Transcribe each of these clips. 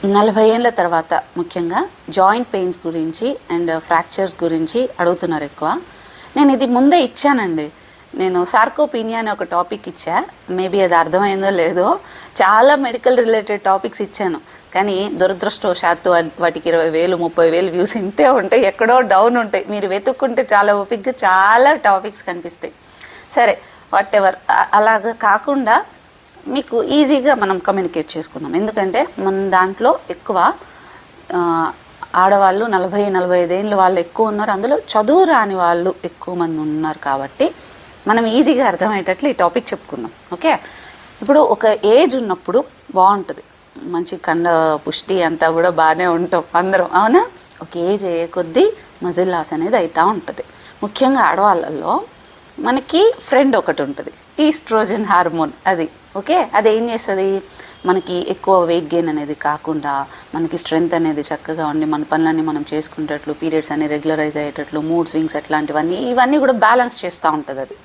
40 ఏళ్ళ తర్వాత ముఖ్యంగా జాయింట్ పెయిన్స్ గురించి అండ్ ఫ్రాక్చర్స్ గురించి అడుగుతున్నారు ఎక్కువ. నేను ఇది ముందే ఇచ్చానండి. నేను సార్కోపీనియా అనే ఒక టాపిక్ ఇచ్చా. మేబీ అది అర్థమైందో లేదో, చాలా మెడికల్ రిలేటెడ్ టాపిక్స్ ఇచ్చాను. కానీ దురదృష్టవశాత్తు వాటికి 20,000 30,000 వ్యూస్ ఇంతే ఉంటాయి, ఎక్కడో డౌన్ ఉంటాయి. మీరు వెతుక్కుంటే చాలా ఓపిక్గా చాలా టాపిక్స్ కనిపిస్తాయి. సరే, వాట్ ఎవర్. అలాగా కాకుండా మీకు ఈజీగా మనం కమ్యూనికేట్ చేసుకుందాం. ఎందుకంటే మన దాంట్లో ఎక్కువ ఆడవాళ్ళు 40-45 ఏళ్ళ వాళ్ళు ఎక్కువ ఉన్నారు. అందులో చదువు రాని వాళ్ళు ఎక్కువ మంది ఉన్నారు. కాబట్టి మనం ఈజీగా అర్థమయ్యేటట్లు ఈ టాపిక్ చెప్పుకుందాం. ఓకే, ఇప్పుడు ఒక ఏజ్ ఉన్నప్పుడు బాగుంటుంది, మంచి కండ పుష్టి అంతా కూడా బాగానే ఉంటాం అందరం, అవునా? ఒక ఏజ్ అయ్యే కొద్దీ మజిల్ లాస్ అనేది అవుతూ ఉంటుంది. ముఖ్యంగా ఆడవాళ్ళల్లో మనకి ఫ్రెండ్ ఒకటి ఉంటుంది, ఈస్ట్రోజన్ హార్మోన్. అది ఓకే, అది ఏం చేస్తుంది, మనకి ఎక్కువ వెయిట్ గెయిన్ అనేది కాకుండా మనకి స్ట్రెంగ్త్ అనేది చక్కగా ఉండి మన పనులన్నీ మనం చేసుకునేటట్లు, పీరియడ్స్ అన్ని రెగ్యులరైజ్ అయ్యేటట్లు, మూడ్ స్వింగ్స్ అట్లాంటివన్నీ ఇవన్నీ కూడా బ్యాలెన్స్ చేస్తూ ఉంటుంది. అది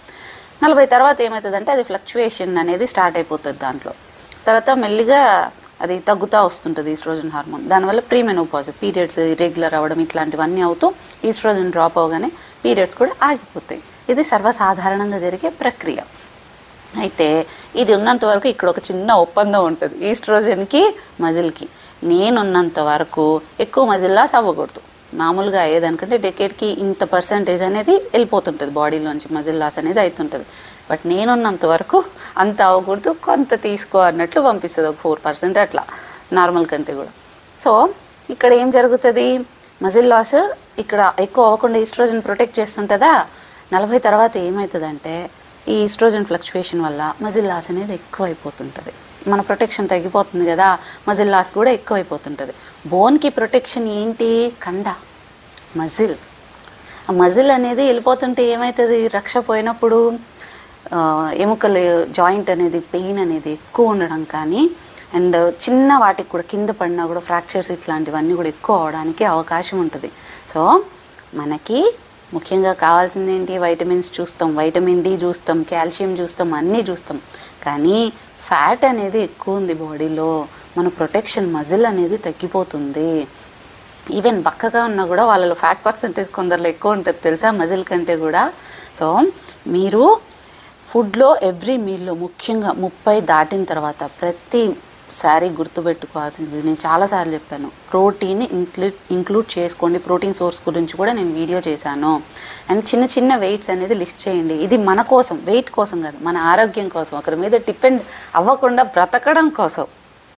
40 తర్వాత ఏమవుతుందంటే అది ఫ్లక్చువేషన్ అనేది స్టార్ట్ అయిపోతుంది. దాంట్లో తర్వాత మెల్లిగా అది తగ్గుతూ వస్తుంటుంది ఈస్ట్రోజన్ హార్మోన్. దానివల్ల ప్రీమెనోపాజ్, పీరియడ్స్ ఇర్రెగ్యులర్ అవ్వడం ఇట్లాంటివన్నీ అవుతూ ఈస్ట్రోజన్ డ్రాప్ అవగానే పీరియడ్స్ కూడా ఆగిపోతాయి. ఇది సర్వసాధారణంగా జరిగే ప్రక్రియ. అయితే ఇది ఉన్నంత వరకు ఇక్కడ ఒక చిన్న ఒప్పందం ఉంటుంది ఈస్ట్రోజన్కి మజిల్కి. నేనున్నంత వరకు ఎక్కువ మజిల్ లాస్ అవ్వకూడదు. మామూలుగా అయ్యేదానికంటే డెకేడ్కి ఇంత పర్సంటేజ్ అనేది వెళ్ళిపోతుంటుంది బాడీలోంచి, మజిల్ లాస్ అనేది అవుతుంటుంది. బట్ నేనున్నంత వరకు అంత అవ్వకూడదు, కొంత తీసుకో అన్నట్లు పంపిస్తుంది, ఒక 4% అట్లా నార్మల్ కంటే కూడా. సో ఇక్కడ ఏం జరుగుతుంది, మజిల్ లాస్ ఇక్కడ ఎక్కువ అవ్వకుండా ఈస్ట్రోజన్ ప్రొటెక్ట్ చేస్తుంటుందా. 40 తర్వాత ఏమవుతుందంటే ఈ ఈస్ట్రోజన్ ఫ్లక్చువేషన్ వల్ల మజిల్ లాస్ అనేది ఎక్కువ అయిపోతుంటుంది. మన ప్రొటెక్షన్ తగ్గిపోతుంది కదా, మజిల్ లాస్ కూడా ఎక్కువ అయిపోతుంటుంది. బోన్కి ప్రొటెక్షన్ ఏంటి, కండ, మజిల్. ఆ మజిల్ అనేది వెళ్ళిపోతుంటే ఏమవుతుంది, రక్ష పోయినప్పుడు ఎముకలు జాయింట్ అనేది పెయిన్ అనేది ఎక్కువ ఉండడం కానీ, అండ్ చిన్న వాటికి కూడా కింద పడినా కూడా ఫ్రాక్చర్స్ ఇట్లాంటివన్నీ కూడా ఎక్కువ అవడానికి అవకాశం ఉంటుంది. సో మనకి ముఖ్యంగా కావాల్సింది ఏంటి, వైటమిన్స్ చూస్తాం, వైటమిన్ డి చూస్తాం, కాల్షియం చూస్తాం, అన్నీ చూస్తాం. కానీ ఫ్యాట్ అనేది ఎక్కువ ఉంది బాడీలో, మన ప్రొటెక్షన్ మజిల్ అనేది తగ్గిపోతుంది. ఈవెన్ బక్కగా ఉన్నా కూడా వాళ్ళలో ఫ్యాట్ పర్సంటేజ్ కొందరిలో ఎక్కువ ఉంటుంది తెలుసా, మజిల్ కంటే కూడా. సో మీరు ఫుడ్లో ఎవ్రీ మీల్లో ముఖ్యంగా 30 దాటిన తర్వాత ప్రతిసారి గుర్తుపెట్టుకోవాల్సింది, నేను చాలాసార్లు చెప్పాను, ప్రోటీన్ని ఇంక్లూడ్ చేసుకోండి. ప్రోటీన్ సోర్స్ గురించి కూడా నేను వీడియో చేశాను. అండ్ చిన్న చిన్న వెయిట్స్ అనేది లిఫ్ట్ చేయండి. ఇది మన కోసం, వెయిట్ కోసం కాదు, మన ఆరోగ్యం కోసం, ఒకరి మీద డిపెండ్ అవ్వకుండా బ్రతకడం కోసం.